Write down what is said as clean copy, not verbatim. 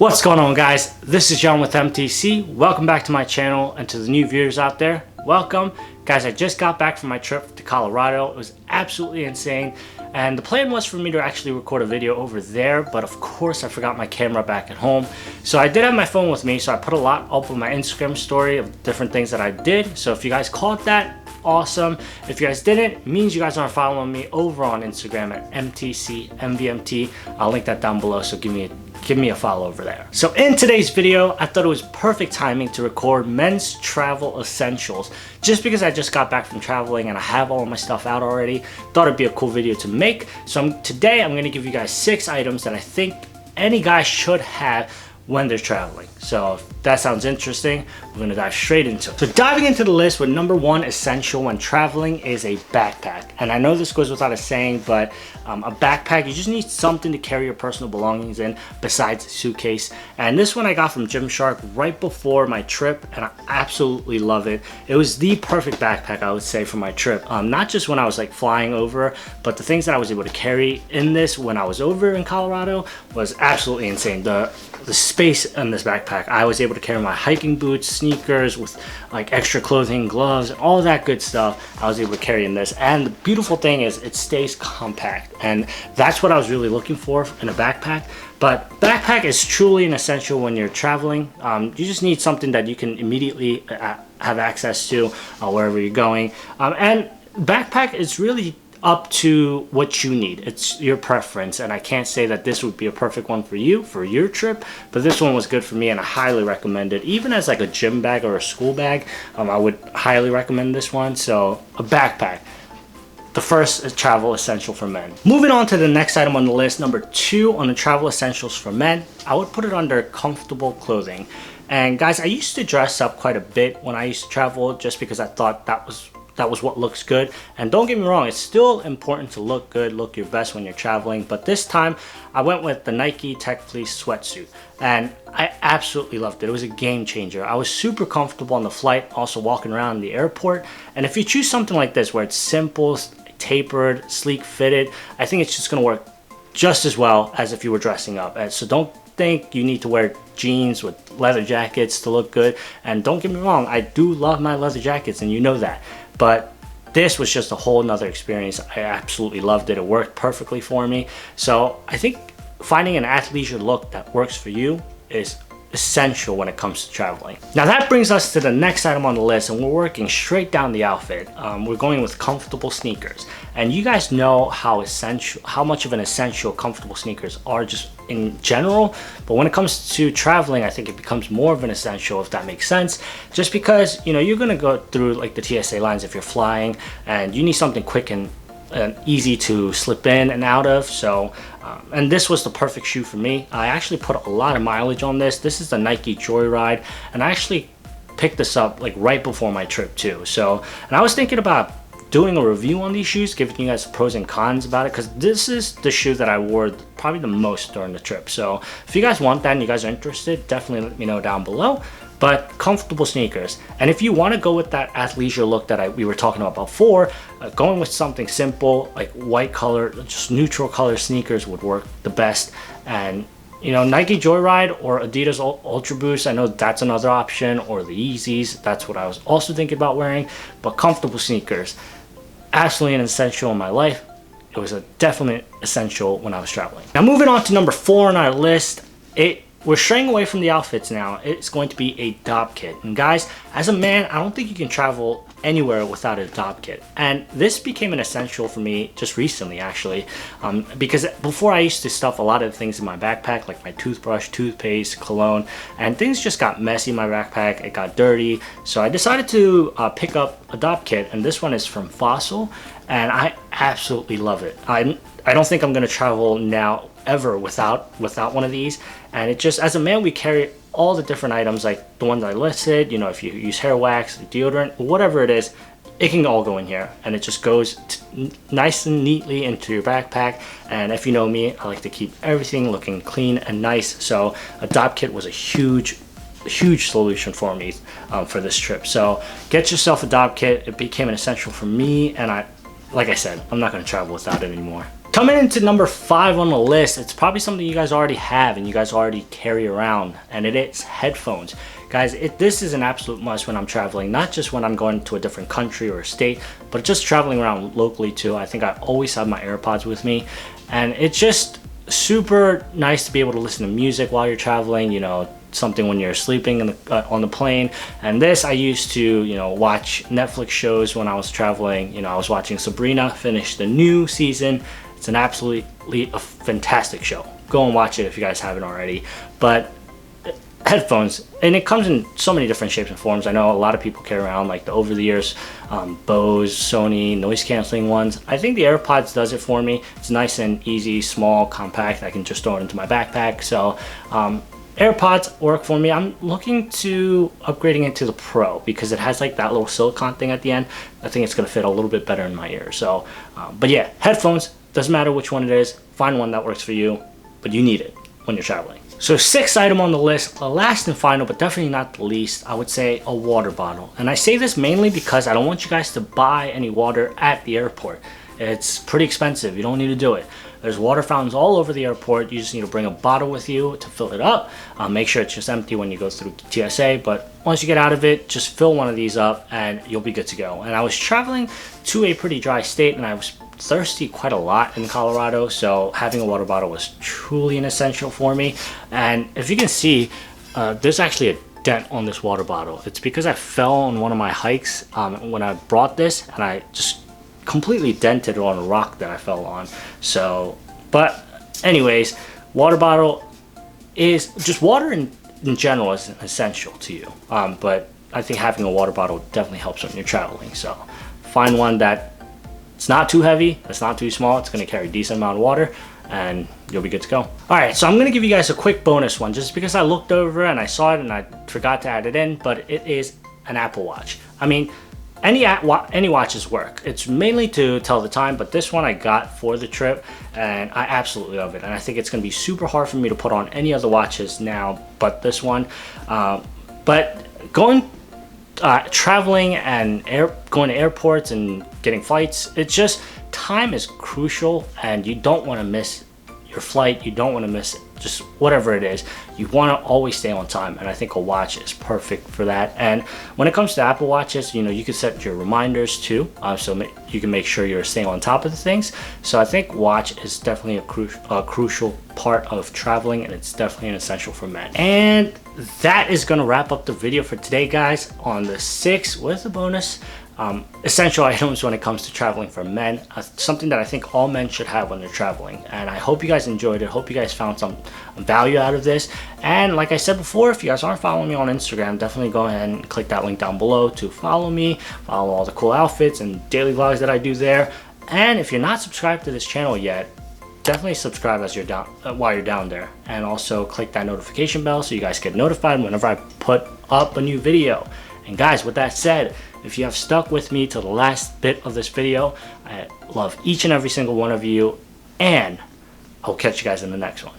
What's going on, guys? This is John with MTC. Welcome back to my channel, and to the new viewers out there, welcome. Guys, I just got back from my trip to Colorado. It was absolutely insane, and the plan was for me to actually record a video over there, but of course I forgot my camera back at home. So I did have my phone with me, so I put a lot up on my Instagram story of different things that I did. So if you guys caught that, awesome. If you guys didn't, it means you guys aren't following me over on Instagram at MTCMVMT. I'll link that down below, so give me a follow over there. So in today's video, I thought it was perfect timing to record men's travel essentials. Just because I just got back from traveling and I have all of my stuff out already, thought it'd be a cool video to make. So today I'm gonna give you guys 6 items that I think any guy should have when they're traveling. So if that sounds interesting, we're gonna dive straight into it. So diving into the list with number 1 essential when traveling is a backpack. And I know this goes without a saying, but a backpack, you just need something to carry your personal belongings in besides a suitcase. And this one I got from Gymshark right before my trip, and I absolutely love it. It was the perfect backpack, I would say, for my trip. Not just when I was like flying over, but the things that I was able to carry in this when I was over in Colorado was absolutely insane. The space in this backpack, I was able to carry my hiking boots, sneakers with like extra clothing, gloves, and all that good stuff. I was able to carry in this, and the beautiful thing is it stays compact, and that's what I was really looking for in a backpack. But backpack is truly an essential when you're traveling. You just need something that you can immediately have access to wherever you're going, and backpack is really up to what you need. It's your preference, and I can't say that this would be a perfect one for you for your trip, but this one was good for me, and I highly recommend it. Even as like a gym bag or a school bag, I would highly recommend this one. So a backpack, the first travel essential for men. Moving on to the next item on the list, number 2 on the travel essentials for men, I would put it under comfortable clothing. And guys, I used to dress up quite a bit when I used to travel, just because I thought that was what looks good. And don't get me wrong, it's still important to look good, look your best when you're traveling, but this time I went with the Nike Tech Fleece sweatsuit, and I absolutely loved it. It was a game changer. I was super comfortable on the flight, also walking around the airport. And if you choose something like this where it's simple, tapered, sleek fitted, I think it's just going to work just as well as if you were dressing up. And so don't think you need to wear jeans with leather jackets to look good. And don't get me wrong, I do love my leather jackets, and you know that. But this was just a whole nother experience. I absolutely loved it. It worked perfectly for me. So I think finding an athleisure look that works for you is essential when it comes to traveling. Now that brings us to the next item on the list, and we're working straight down the outfit. We're going with comfortable sneakers, and you guys know how much of an essential comfortable sneakers are just in general, but when it comes to traveling, I think it becomes more of an essential, if that makes sense, just because, you know, you're gonna go through like the TSA lines if you're flying, and you need something quick and easy to slip in and out of. So and this was the perfect shoe for me. I actually put a lot of mileage on this. This is the Nike Joyride, and I actually picked this up like right before my trip too. So, and I was thinking about doing a review on these shoes, giving you guys pros and cons about it, because this is the shoe that I wore probably the most during the trip. So if you guys want that and you guys are interested, definitely let me know down below. But comfortable sneakers, and if you want to go with that athleisure look that we were talking about before, going with something simple like white color, just neutral color sneakers would work the best. And you know, Nike Joyride or Adidas Ultra Boost, I know that's another option, or the Yeezys, that's what I was also thinking about wearing. But comfortable sneakers, absolutely an essential in my life. It was a definite essential when I was traveling. Now moving on to number 4 on our list, we're straying away from the outfits now. It's going to be a Dopp Kit. And guys, as a man, I don't think you can travel anywhere without a Dopp Kit. And this became an essential for me just recently, actually, because before I used to stuff a lot of things in my backpack, like my toothbrush, toothpaste, cologne, and things just got messy in my backpack. It got dirty. So I decided to pick up a Dopp Kit, and this one is from Fossil, and I absolutely love it. I don't think I'm gonna travel now ever without one of these. And it just, as a man, we carry all the different items, like the ones I listed. You know, if you use hair wax, deodorant, whatever it is, it can all go in here, and it just goes nice and neatly into your backpack. And if you know me, I like to keep everything looking clean and nice, so a Dopp Kit was a huge solution for me for this trip. So get yourself a Dopp Kit. It became an essential for me, and like I said, I'm not going to travel without it anymore. Coming into number 5 on the list, it's probably something you guys already have and you guys already carry around, and it is headphones. Guys, this is an absolute must when I'm traveling, not just when I'm going to a different country or a state, but just traveling around locally too. I think I always have my AirPods with me, and it's just super nice to be able to listen to music while you're traveling, you know, something when you're sleeping on the plane. And this, I used to, you know, watch Netflix shows when I was traveling. You know, I was watching Sabrina finish the new season. It's an absolutely fantastic show. Go and watch it if you guys haven't already. But headphones, and it comes in so many different shapes and forms. I know a lot of people carry around like the over-the-ears Bose, Sony, noise canceling ones. I think the AirPods does it for me. It's nice and easy, small, compact. I can just throw it into my backpack. So AirPods work for me. I'm looking to upgrading it to the Pro because it has like that little silicone thing at the end. I think it's gonna fit a little bit better in my ear. So, but yeah, headphones, doesn't matter which one it is. Find one that works for you, but you need it when you're traveling. So 6th item on the list, the last and final, but definitely not the least, I would say a water bottle. And I say this mainly because I don't want you guys to buy any water at the airport. It's pretty expensive. You don't need to do it. There's water fountains all over the airport. You just need to bring a bottle with you to fill it up. Make sure it's just empty when you go through TSA, but once you get out of it, just fill one of these up and you'll be good to go. And I was traveling to a pretty dry state and I was thirsty quite a lot in Colorado, so having a water bottle was truly an essential for me. And if you can see, there's actually a dent on this water bottle. It's because I fell on one of my hikes when I brought this, and I just completely dented it on a rock that I fell on. So, but anyways, water bottle is just water in general is essential to you. But I think having a water bottle definitely helps when you're traveling. So find one that it's not too heavy, it's not too small, it's gonna carry a decent amount of water, and you'll be good to go. All right, so I'm gonna give you guys a quick bonus one, just because I looked over and I saw it and I forgot to add it in, but it is an Apple Watch. I mean, any watches work. It's mainly to tell the time, but this one I got for the trip, and I absolutely love it. And I think it's gonna be super hard for me to put on any other watches now, but this one. But traveling and going to airports and getting flights, it's just time is crucial, and you don't want to miss your flight. You don't want to miss just whatever it is. You want to always stay on time, and I think a watch is perfect for that. And when it comes to Apple Watches, you know, you can set your reminders too, so you can make sure you're staying on top of the things. So I think watch is definitely a crucial part of traveling, and it's definitely an essential for men. And that is going to wrap up the video for today, guys, on the 6, what's the bonus? Essential items when it comes to traveling for men. Something that I think all men should have when they're traveling. And I hope you guys enjoyed it. Hope you guys found some value out of this. And like I said before, if you guys aren't following me on Instagram, definitely go ahead and click that link down below to follow me, follow all the cool outfits and daily vlogs that I do there. And if you're not subscribed to this channel yet, definitely subscribe as you're down while you're down there, and also click that notification bell so you guys get notified whenever I put up a new video. And guys, with that said, if you have stuck with me till the last bit of this video, I love each and every single one of you, and I'll catch you guys in the next one.